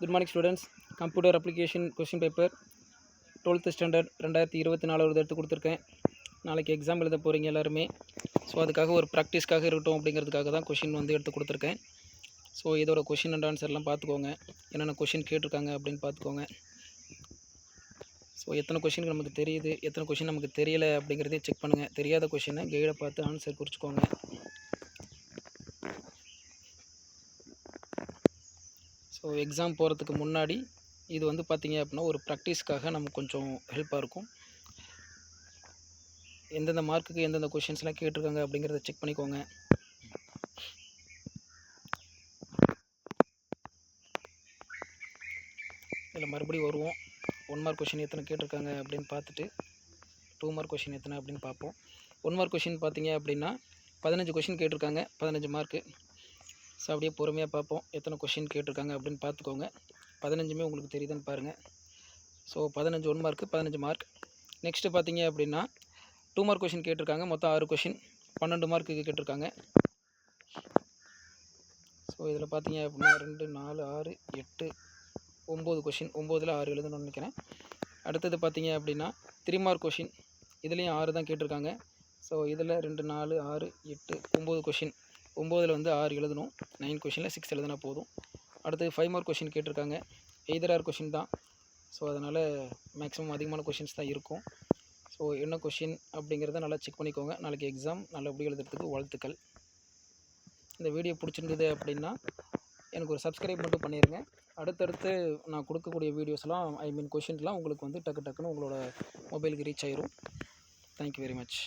Good morning students. Computer application question paper 12th standard 2024 எடுத்து கொடுத்துருக்கேன். நாளைக்கு எக்ஸாம் எழுத போகிறீங்க எல்லாருமே. ஸோ அதுக்காக ஒரு ப்ராக்டிஸ்க்காக இருக்கட்டும் அப்படிங்கிறதுக்காக தான் கொஷின் எடுத்து கொடுத்துருக்கேன். ஸோ இதோட கொஷின் அண்ட் ஆன்சர்லாம் பார்த்துக்கோங்க. என்னென்ன கொஷின் கேட்டிருக்காங்க அப்படின்னு பார்த்துக்கோங்க. ஸோ எத்தனை கொஷின் நமக்கு தெரியுது, எத்தனை கொஷின் நமக்கு தெரியலை அப்படிங்கிறதே செக் பண்ணுங்கள். தெரியாத கொஷினை கைடை பார்த்து ஆன்சர் குறிச்சிக்கோங்க. ஸோ எக்ஸாம் போகிறதுக்கு முன்னாடி இது பார்த்திங்க அப்படின்னா ஒரு ப்ராக்டிஸ்க்காக நமக்கு கொஞ்சம் ஹெல்ப்பாக இருக்கும். எந்தெந்த மார்க்குக்கு எந்தெந்த கொஷின்ஸ்லாம் கேட்டிருக்காங்க அப்படிங்கிறத செக் பண்ணிக்கோங்க. இதில் மறுபடியும் வருவோம். 1 மார்க் கொஷின் எத்தனை கேட்டிருக்காங்க அப்படின்னு பார்த்துட்டு 2 மார்க் கொஷின் எத்தனை அப்படின்னு பார்ப்போம். 1 மார்க் கொஷின் பார்த்திங்க அப்படின்னா 15 கொஷின் கேட்டிருக்காங்க, 15 மார்க்கு. ஸோ அப்படியே பொறுமையாக பார்ப்போம் எத்தனை கொஷின் கேட்டிருக்காங்க அப்படின்னு பார்த்துக்கோங்க. 15மே உங்களுக்கு தெரியுதுன்னு பாருங்கள். So 15 1 mark, 15 mark. நெக்ஸ்ட்டு பார்த்தீங்க அப்படின்னா 2 மார்க் கொஷின் கேட்டிருக்காங்க. மொத்தம் 6 கொஷின் 12 மார்க்குக்கு கேட்டிருக்காங்க. ஸோ இதில் பார்த்தீங்க அப்படின்னா 2 4 6 8 9 கொஷின், 9ல் 6 எழுதணும்னு நினைக்கிறேன். அடுத்தது பார்த்தீங்க அப்படின்னா 3 மார்க் கொஷின், இதுலேயும் 6 தான் கேட்டிருக்காங்க. ஸோ இதில் 2 4 6 8 9 கொஷின், 9ல் 6 எழுதணும். 9 கொஷினில் 6 எழுதினா போதும். அடுத்தது 5 மார்க் கொஷின் கேட்டிருக்காங்க. எய்தர் ஆர் கொஷின் தான். ஸோ அதனால் மேக்ஸிமம் அதிகமான கொஷின்ஸ் தான் இருக்கும். ஸோ என்ன கொஷின் அப்படிங்கிறத நல்லா செக் பண்ணிக்கோங்க. நாளைக்கு எக்ஸாம் நல்லபடியாக எழுதுறதுக்கு வாழ்த்துக்கள். இந்த வீடியோ பிடிச்சிருந்தது அப்படின்னா எனக்கு ஒரு சப்ஸ்கிரைப் மட்டும் பண்ணிடுங்க. அடுத்தடுத்து நான் கொடுக்கக்கூடிய வீடியோஸ்லாம் கொஷின்லாம் உங்களுக்கு டக்கு டக்குன்னு உங்களோட மொபைலுக்கு ரீச் ஆயிரும். Thank you very much.